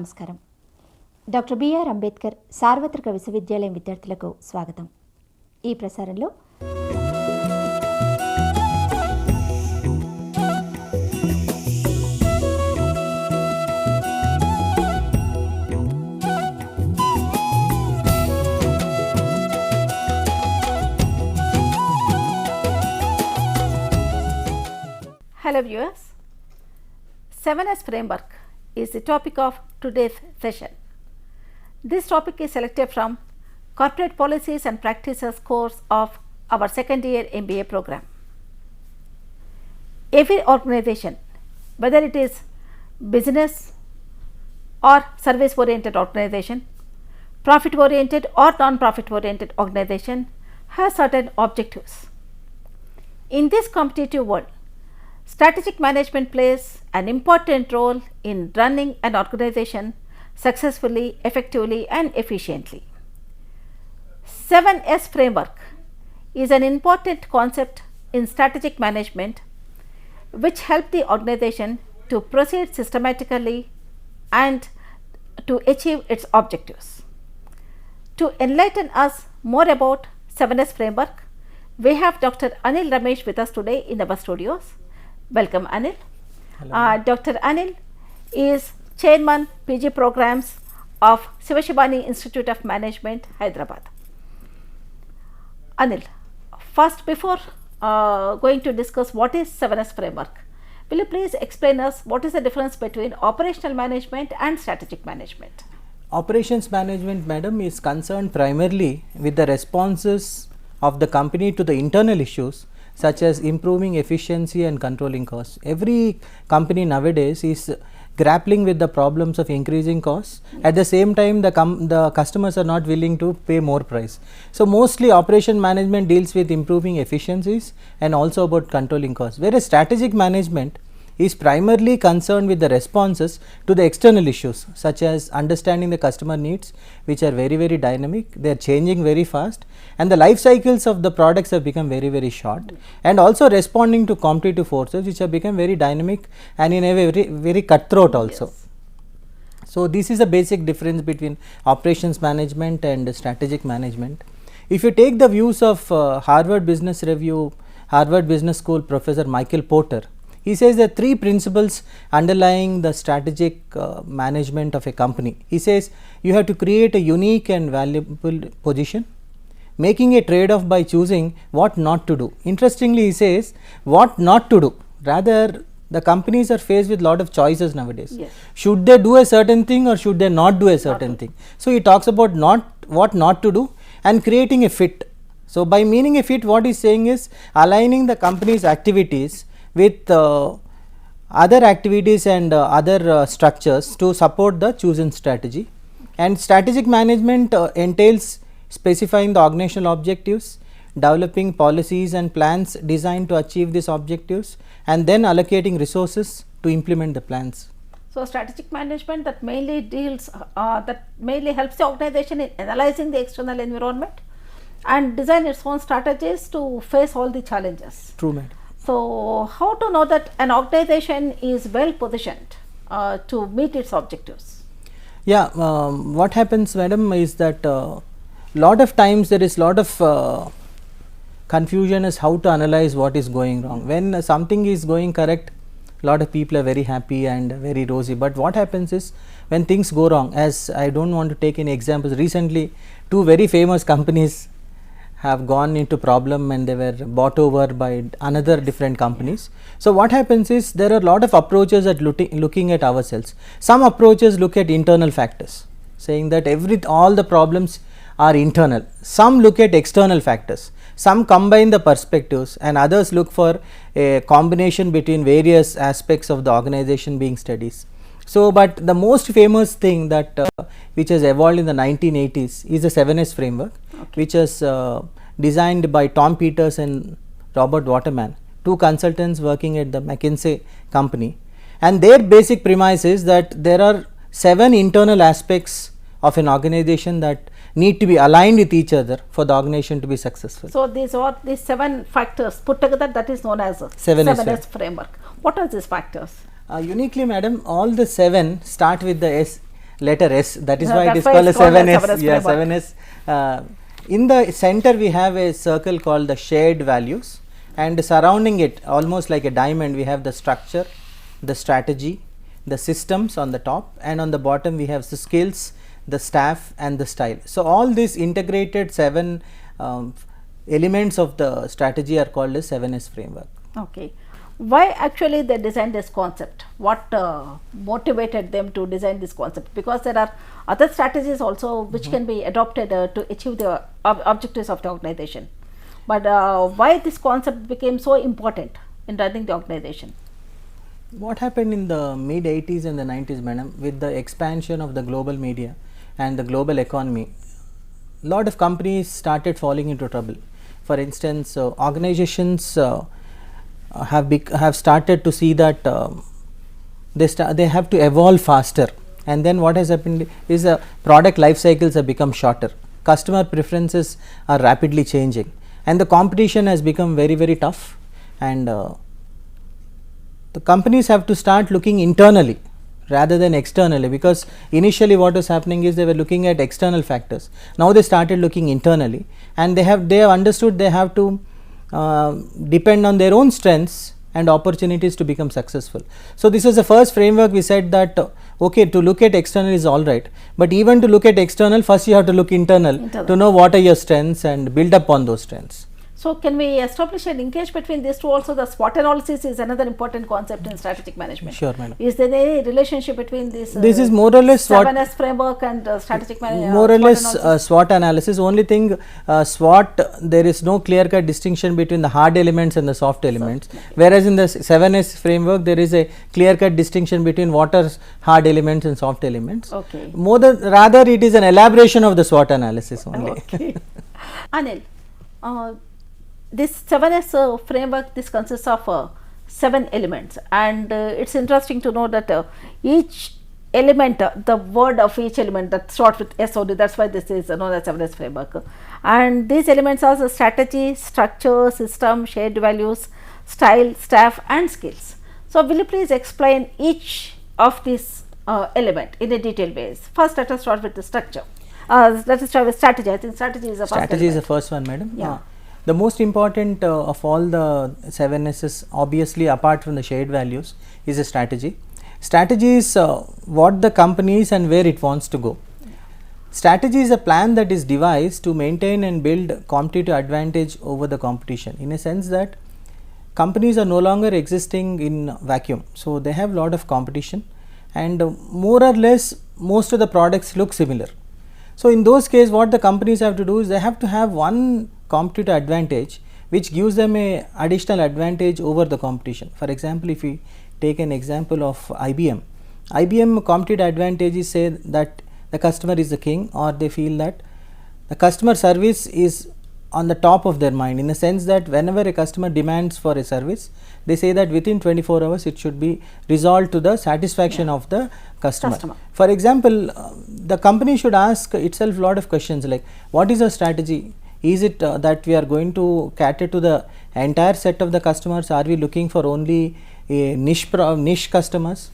నమస్కారం. Doctor B R Ambedkar సార్వత్రిక విశ్వవిద్యాలయం విద్యార్థులకు స్వాగతం. ఈ ప్రసారంలో Hello viewers, 7S framework is the topic of today's session. This topic is selected from Corporate Policies and Practices course of our second year MBA program. Every organization, whether it is business or service oriented organization, profit oriented or non-profit oriented organization, has certain objectives. In this competitive world, strategic management plays an important role in running an organization successfully, effectively and efficiently. 7S framework is an important concept in strategic management which help the organization to proceed systematically and to achieve its objectives. To enlighten us more about 7S framework, we have Dr. Anil Ramesh with us today in our studios. Welcome Anil. Dr. Anil is Chairman PG Programs of Sivashibani Institute of Management, Hyderabad. Anil, first before going to discuss what is 7S framework, will you please explain us what is the difference between operational management and strategic management? Operations management, madam, is concerned primarily with the responses of the company to the internal issues such as improving efficiency and controlling costs. Every company nowadays is grappling with the problems of increasing costs. At the same time, the customers are not willing to pay more price. So mostly operation management deals with improving efficiencies and also about controlling costs, whereas strategic management is primarily concerned with the responses to the external issues such as understanding the customer needs, which are very dynamic, they are changing very fast, and the life cycles of the products have become very short, and also responding to competitive forces which have become very dynamic and in a very cutthroat also. Yes. So this is the basic difference between operations management and strategic management. If you take the views of Harvard Business Review, Harvard Business School Professor Michael Porter, he says there are three principles underlying the strategic management of a company. He says you have to create a unique and valuable position, making a trade-off by choosing what not to do. Interestingly, he says what not to do. Rather, the companies are faced with lot of choices nowadays. Yes. Should they do a certain thing or should they not do a certain thing? So he talks about what not to do and creating a fit. So by meaning a fit, what he is saying is aligning the company's activities with other activities and other structures to support the chosen strategy. And strategic management entails specifying the organizational objectives, developing policies and plans designed to achieve these objectives, and then allocating resources to implement the plans. So strategic management that mainly deals that mainly helps the organization in analyzing the external environment and design its own strategies to face all the challenges. True, madam. So how to know that an organization is well positioned to meet its objectives? Yeah, what happens, madam, is that lot of times there is lot of confusion as how to analyze what is going wrong. When something is going correct, lot of people are very happy and very rosy, but what happens is when things go wrong, as I don't want to take any examples, recently two very famous companies have gone into problem and they were bought over by another different companies. So what happens is there are a lot of approaches at looking at ourselves. Some approaches look at internal factors, saying that all the problems are internal. Some look at external factors. Some combine the perspectives and others look for a combination between various aspects of the organization being studies. So but the most famous thing that which has evolved in the 1980s is the 7S framework, which is designed by Tom Peters and Robert Waterman, two consultants working at the McKinsey company, and their basic premise is that there are 7 internal aspects of an organization that need to be aligned with each other for the organization to be successful. So these 7 factors put together, that is known as a 7S framework. What are these factors? Uniquely, madam, all the 7 start with the S. letter S, that is No, why it that's is why called a it's called a 7S. 7S Yeah, framework. 7S. In the center we have a circle called the shared values, and surrounding it almost like a diamond we have the structure, the strategy, the systems on the top, and on the bottom we have the skills, the staff and the style. So all these integrated 7 elements of the strategy are called as 7S framework. Okay. Why actually they designed this concept? What motivated them to design this concept? Because there are other strategies also which can be adopted to achieve the objectives of the organization. But why this concept became so important in running the organization? What happened in the mid 80s and the 90s, madam, with the expansion of the global media and the global economy, lot of companies started falling into trouble. For instance, organizations have started to see that they have to evolve faster, and then what has happened is product life cycles have become shorter, customer preferences are rapidly changing, and the competition has become very, very tough, and the companies have to start looking internally rather than externally, because initially what was happening is they were looking at external factors. Now they started looking internally, and they have understood they have to depend on their own strengths and opportunities to become successful. So this is the first framework we said that okay, to look at external is all right, but even to look at external, first you have to look internal to know what are your strengths and build up on those strengths. So can we establish a linkage between these two also? The SWOT analysis is another important concept in strategic management. Sure, madam. Is there any relationship between this? This is more or less 7S framework and strategic management. More or less SWOT analysis. Only thing SWOT, there is no clear cut distinction between the hard elements and the soft elements. Whereas in the 7S framework there is a clear cut distinction between what are hard elements and soft elements. Okay. Rather it is an elaboration of the SWOT analysis only. Okay. Anil, this 7S framework, this consists of 7 elements, and it's interesting to know that each element, the word of each element that starts with SOD, that's why this is known as 7S framework. And these elements are the strategy, structure, system, shared values, style, staff and skills. So will you please explain each of these element in a detailed ways? First let us start with the structure. Let us start with strategy. I think strategy is the first Strategy is the element. first one, madam. Yeah. The most important of all the 7Ss, obviously apart from the shared values, is a strategy. Strategy is what the company is and where it wants to go. Strategy is a plan that is devised to maintain and build competitive advantage over the competition, in a sense that companies are no longer existing in vacuum. So they have lot of competition, and more or less most of the products look similar. So in those cases what the companies have to do is they have to have one competitive advantage which gives them a additional advantage over the competition. For example, if we take an example of IBM competitive advantage is say that the customer is the king, or they feel that the customer service is on the top of their mind, in the sense that whenever a customer demands for a service, they say that within 24 hours it should be resolved to the satisfaction of the customer. For example, the company should ask itself a lot of questions like, what is our strategy? Is it that we are going to cater to the entire set of the customers? Are we looking for only a niche customers?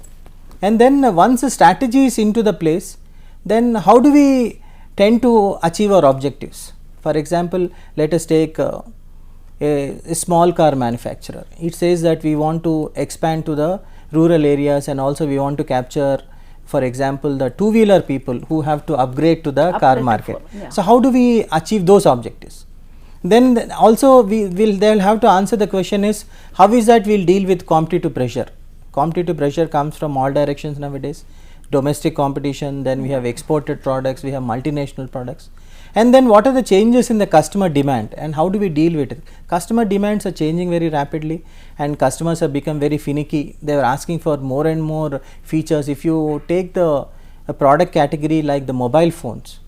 And then once the strategy is into the place, then how do we tend to achieve our objectives? For example, let us take a small car manufacturer. It says that we want to expand to the rural areas, and also we want to capture, for example, the two-wheeler people who have to upgrade to the car market. So how do we achieve those objectives? Then also they'll have to answer the question is, how is that we'll deal with competitive pressure? Competitive pressure comes from all directions nowadays. Domestic competition, then we have exported products, we have multinational products. And then what are the changes in the customer demand and how do we deal with it? Customer demands are changing very rapidly, and customers have become very finicky. They are asking for more and more features. If you take a product category like the mobile phones,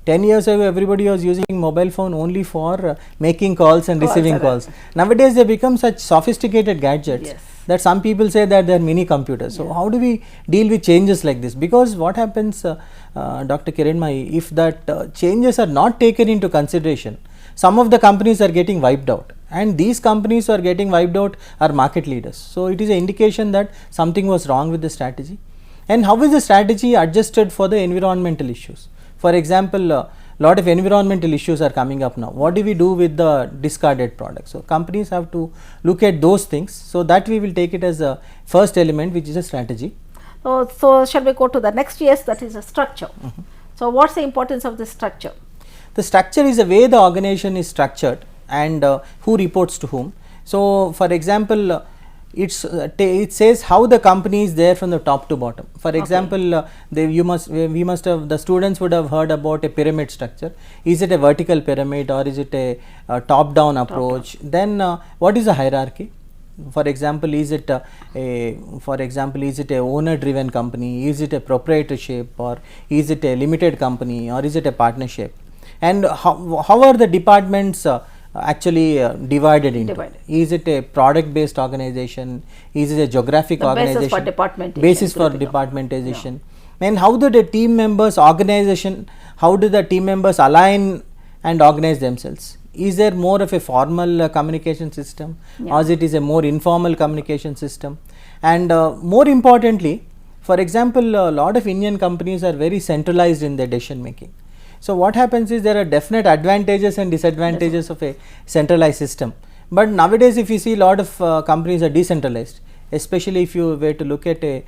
10 years ago everybody was using mobile phone only for making calls and receiving calls. Nowadays they become such sophisticated gadgets that some people say that they are mini computers. So how do we deal with changes like this? Because what happens, Dr. Kiranmai, if that changes are not taken into consideration, some of the companies are getting wiped out, and these companies who are getting wiped out are market leaders. So it is an indication that something was wrong with the strategy. and how is the strategy adjusted for the environmental issues. For example, lot of environmental issues are coming up now. What do we do with the discarded products? So companies have to look at those things, so that we will take it as a first element, which is a strategy. So shall we go to the next? Yes, that is a structure. So what's the importance of this structure? The structure is the way the organization is structured and who reports to whom. So for example, it says how the company is there from the top to bottom. For example, we must have, the students would have heard about a pyramid structure. Is it a vertical pyramid or is it a top down approach? Then what is the hierarchy? For example, is it a owner driven company? Is it a proprietorship, or is it a limited company, or is it a partnership? And how are the departments actually divided into? Is it a product based organization? Is it a geographic organization? Basis for departmentalization. And how do the team members organization, how do the team members align and organize themselves? Is there more of a formal communication system, or is it a more informal communication system? And more importantly, for example, a lot of Indian companies are very centralized in their decision making. So what happens is there are definite advantages and disadvantages of a centralized system. But nowadays, if you see, a lot of companies are decentralized, especially if you were to look at a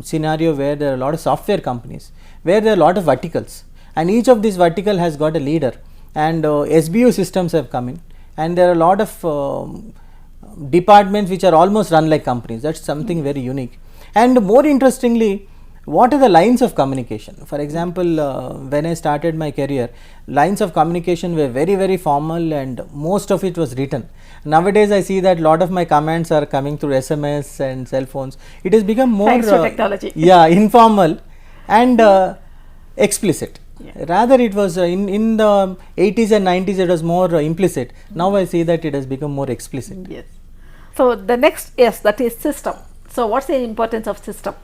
scenario where there are a lot of software companies, where there are a lot of verticals, and each of these vertical has got a leader, and SBU systems have come in, and there are a lot of departments which are almost run like companies. That's something very unique. And more interestingly, what are the lines of communication? For example, when I started my career, lines of communication were very, very formal, and most of it was written. Nowadays, I see that a lot of my comments are coming through SMS and cell phones. It has become more technology. Informal and explicit. Rather, it was in the 80s and 90s, it was more implicit. Now I see that it has become more explicit. Yes. So the next, yes, that is system. So what's the importance of system?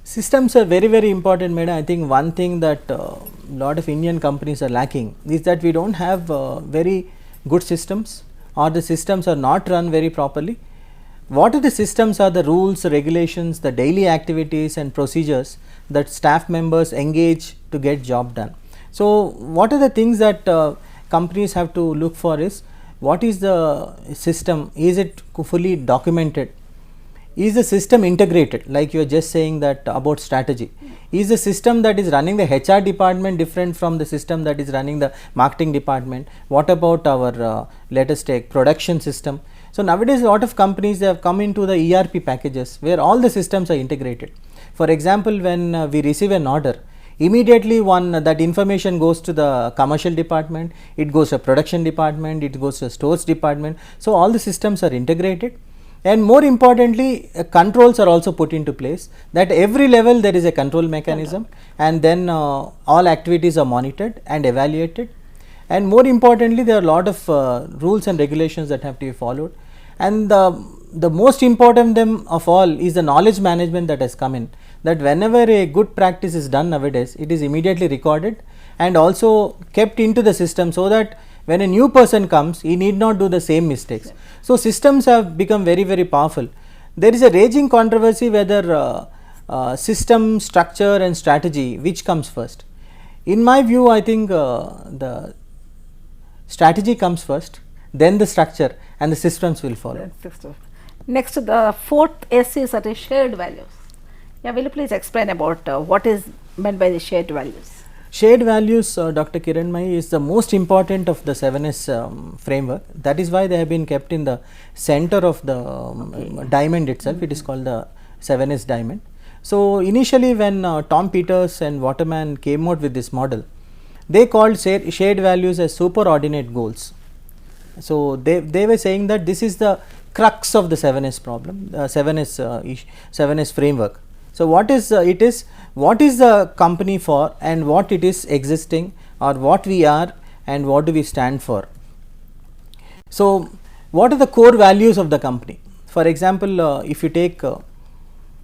Systems are very, very important, madam. I think one thing that a lot of Indian companies are lacking is that we don't have very good systems, or the systems are not run very properly. What are the systems are the rules, regulations, the daily activities and procedures that staff members engage to get job done. So what are the things that companies have to look for is, what is the system? Is it fully documented? Is the system integrated, like you are just saying that about strategy? Is the system that is running the HR department different from the system that is running the marketing department? What about our let us take production system? So nowadays, a lot of companies, they have come into the ERP packages where all the systems are integrated. For example, when we receive an order, immediately that information goes to the commercial department, it goes to production department, it goes to stores department. So all the systems are integrated. And more importantly, controls are also put into place, that every level there is a control mechanism, and then all activities are monitored and evaluated. And more importantly, there are a lot of rules and regulations that have to be followed. And the most important of all is the knowledge management that has come in, that whenever a good practice is done nowadays, it is immediately recorded and also kept into the system, so that when a new person comes, he need not do the same mistakes. So systems have become very, very powerful. There is a raging controversy whether system, structure and strategy, which comes first. In my view, I think the strategy comes first, then the structure, and the systems will follow. Next, the fourth S is that is shared values. Yeah, will you please explain about what is meant by the shared values? Shared values, Dr. Kiranmai, is the most important of the 7S framework. That is why they have been kept in the center of the diamond itself. It is called the 7S diamond. So initially, when Tom Peters and Waterman came out with this model, they called shared values as superordinate goals. So they were saying that this is the crux of the 7S problem, 7S framework. So what is what is the company for, and what it is existing, or what we are and what do we stand for. So what are the core values of the company? For example, if you take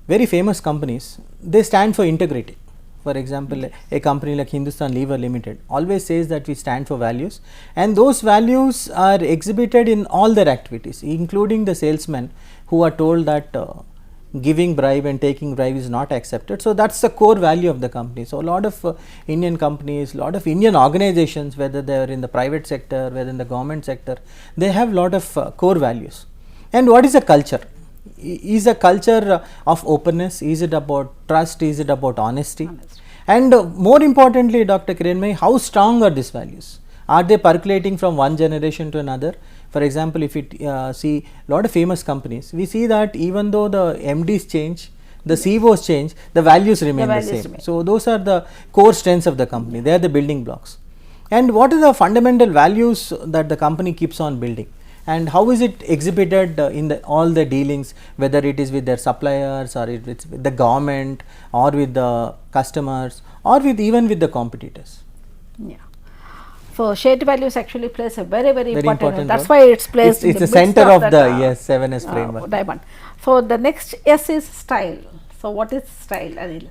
very famous companies, they stand for integrity. For example, a company like Hindustan Lever Limited always says that we stand for values, and those values are exhibited in all their activities, including the salesmen who are told that giving bribe and taking bribe is not accepted. So that's the core value of the company. So a lot of Indian companies, lot of Indian organizations, whether they are in the private sector, whether in the government sector, they have lot of core values. And what is a culture? Is a culture of openness? Is it about trust? Is it about honesty? And more importantly, Dr. Kiranmay, how strong are these values? Are they percolating from one generation to another? For example, if you see a lot of famous companies, we see that even though the MDs change, the CEOs change, the values remain the same. So those are the core strengths of the company. They are the building blocks. And what are the fundamental values that the company keeps on building? And how is it exhibited in all the dealings, whether it is with their suppliers or it's with the government or with the customers or even with the competitors? Yeah. So shared values actually plays a very important role. That's role. Why it's placed It's in the center of the 7S framework. Diamond. So the next S is style. So what is style, Anil?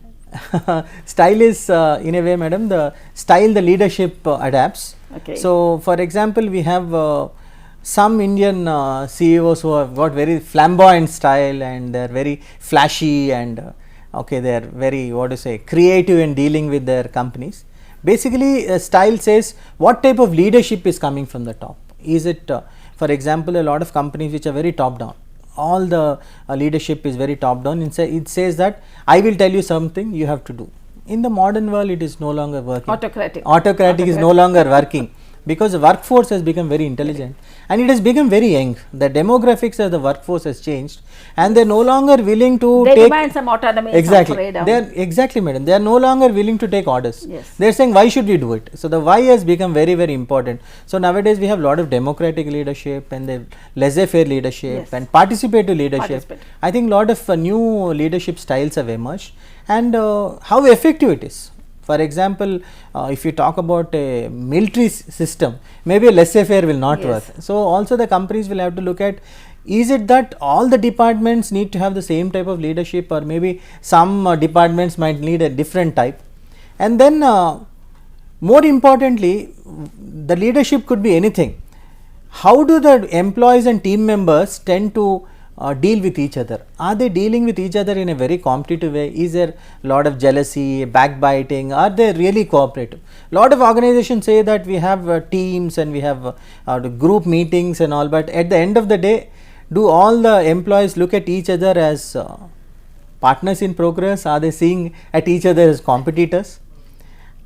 Style is in a way, madam, the style the leadership adapts. Okay. So for example, we have some Indian CEOs who have got very flamboyant style and they are very flashy and okay, they are very, what to say, creative in dealing with their companies. Basically, style says what type of leadership is coming from the top. Is it, for example, a lot of companies which are very top down, all the leadership is very top down. It says that I will tell you something, you have to do. In the modern world, it is no longer working. Autocratic is no longer working. Because the workforce has become very intelligent and it has become very young. The demographics of the workforce has changed and they are no longer willing to they demand some autonomy. Exactly. Exactly, madam. They are no longer willing to take orders. Yes. They are saying, why should we do it? So the why has become very important. So nowadays we have a lot of democratic leadership and the laissez-faire leadership and participative leadership. I think a lot of new leadership styles have emerged and how effective it is. For example, if you talk about a military system, maybe a laissez-faire will not work. So also the companies will have to look at, is it that all the departments need to have the same type of leadership or maybe some departments might need a different type. And then more importantly, the leadership could be anything. How do the employees and team members tend to deal with each other? Are they dealing with each other in a very competitive way? Is there a lot of jealousy, backbiting? Are they really cooperative? A lot of organizations say that we have teams and we have group meetings and all, but at the end of the day, do all the employees look at each other as partners in progress? Are they seeing at each other as competitors?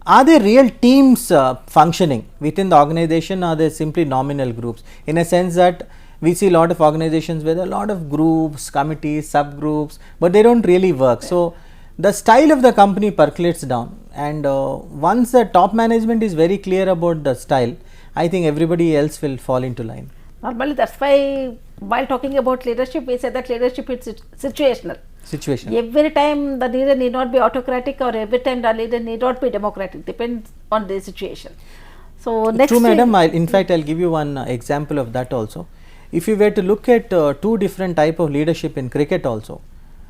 Are there real teams functioning within the organization, or are they simply nominal groups? In a sense that we see a lot of organizations where there are a lot of groups, committees, subgroups, but they don't really work. So the style of the company percolates down, and once the top management is very clear about the style, I think everybody else will fall into line. Normally, that's why while talking about leadership, we say that leadership is situational. Every time the leader need not be autocratic, or every time the leader need not be democratic. Depends on the situation. So next, true, madam. In fact, I'll give you one example of that also. If you were to look at two different type of leadership in cricket also,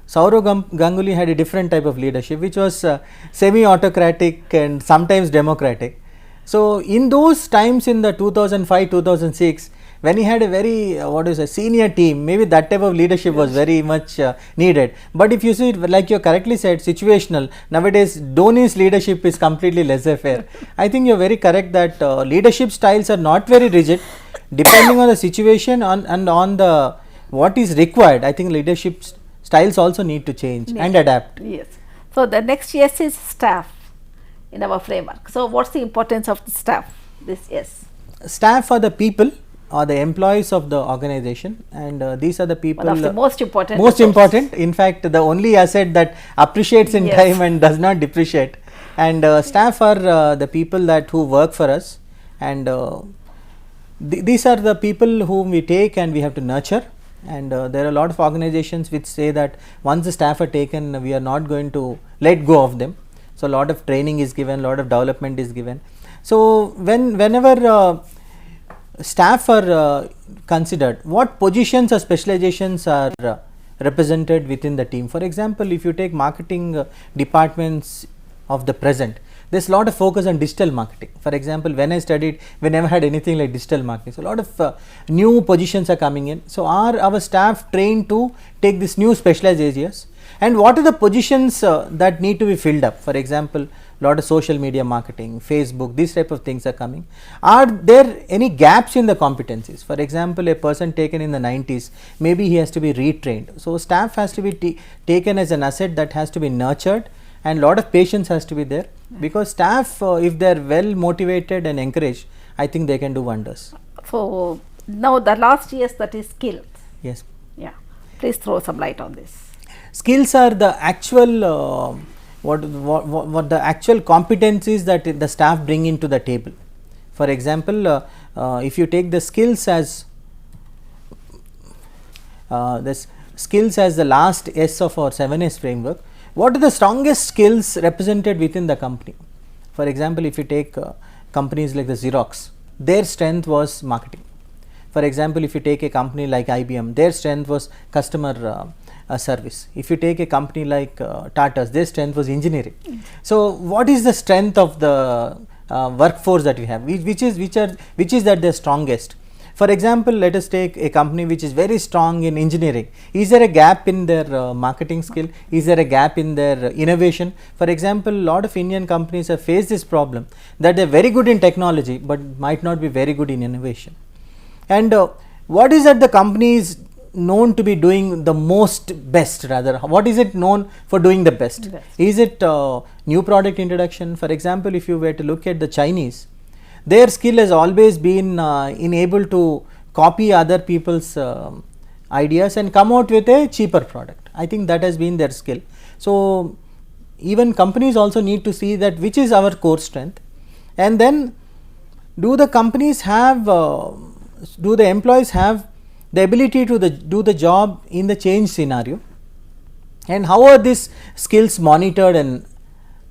Sourav Ganguly had a different type of leadership which was semi-autocratic and sometimes democratic. So in those times in the 2005-2006, when he had a very senior team, maybe that type of leadership was very much needed. But if you see, like you correctly said, situational, nowadays Dhoni's leadership is completely laissez-faire. I think you're very correct that leadership styles are not very rigid. Depending on the situation and on the what is required, I think leadership styles also need to change and adapt. Yes. So the next S is staff in our framework. So what's the importance of the staff? This S. Staff are the people or the employees of the organization, and these are the people. One of the most important. Most important. In fact, the only asset that appreciates in time and does not depreciate. And staff are the people who work for us, and these are the people whom we take and we have to nurture. And there are a lot of organizations which say that once the staff are taken, we are not going to let go of them. So a lot of training is given, a lot of development is given. So whenever staff are considered, what positions or specializations are represented within the team? For example, if you take marketing departments of the present, there's a lot of focus on digital marketing. For example, when I studied, we never had anything like digital marketing. So a lot of new positions are coming in. So are our staff trained to take these new specialized areas? And what are the positions that need to be filled up? For example, a lot of social media marketing, Facebook, these type of things are coming. Are there any gaps in the competencies? For example, a person taken in the 90s, maybe he has to be retrained. So staff has to be taken as an asset that has to be nurtured, and a lot of patience has to be there, because staff, if they are well motivated and encouraged, I think they can do wonders. So now the last years, that is skills. Yes. Yeah, please throw some light on this. Skills are the actual what the actual competencies that the staff bring into the table. For example, if you take the skills as the last S of our 7S framework, what are the strongest skills represented within the company? For example, if you take companies like the Xerox, their strength was marketing. For example, if you take a company like IBM, their strength was customer service. If you take a company like Tata's, their strength was engineering. So what is the strength of the workforce that we have? Which is that the strongest? For example, let us take a company which is very strong in engineering. Is there a gap in their marketing skill? Is there a gap in their innovation? For example, a lot of Indian companies have faced this problem, that they are very good in technology but might not be very good in innovation. And what is that the company is known to be doing the most best? Rather, what is it known for doing the best? Is it new product introduction? For example, if you were to look at the Chinese, their skill has always been in able to copy other people's ideas and come out with a cheaper product. I think that has been their skill. So even companies also need to see that which is our core strength, and then do the companies have do the employees have the ability to do the job in the change scenario, and how are these skills monitored and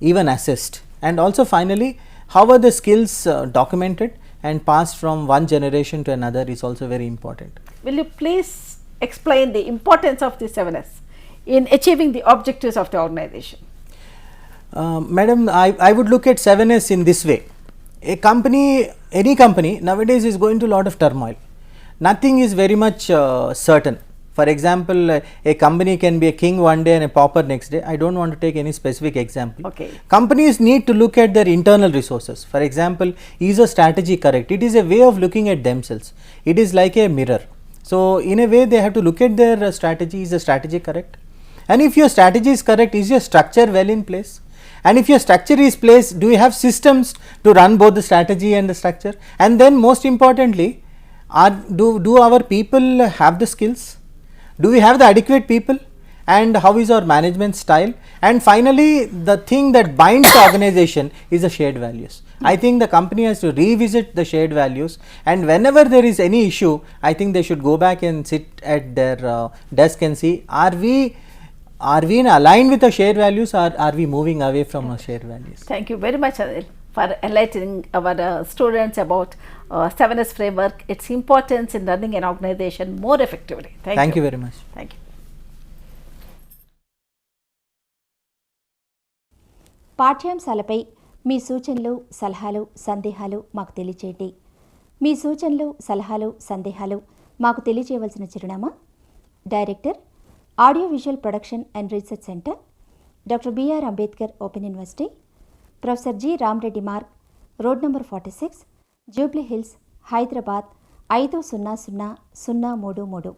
even assessed? And also finally, how are the skills documented and passed from one generation to another is also very important. Will you please explain the importance of the 7S in achieving the objectives of the organization? Madam, I would look at 7S in this way. A company, any company nowadays is going to a lot of turmoil. Nothing is very much certain. For example, a company can be a king one day and a pauper next day. I don't want to take any specific example. Okay. Companies need to look at their internal resources. For example, is a strategy correct? It is a way of looking at themselves. It is like a mirror. So in a way, they have to look at their strategy. Is the strategy correct? And if your strategy is correct, is your structure well in place? And if your structure is placed, do you have systems to run both the strategy and the structure? And then most importantly, do our people have the skills? Do we have the adequate people? And how is our management style? And finally, the thing that binds the organization is the shared values. I think the company has to revisit the shared values, and whenever there is any issue, I think they should go back and sit at their desk and see, are we in align with the shared values, or are we moving away from our shared values? Thank you very much, Anil, for enlightening our students about 7S framework, its importance in running an organization more effectively. Thank you very much. Thank you. పాఠ్యాంశాలపై మీ సూచనలు, సలహాలు, సందేహాలు మాకు తెలియచేయండి. మీ సూచనలు, సలహాలు, సందేహాలు మాకు తెలియజేయవలసిన చిరునామా: director, audio visual production and research centre, doctor B R Ambedkar open university, professor G Ramareddy Marg, road number 46, Jubilee Hills, Hyderabad 500033.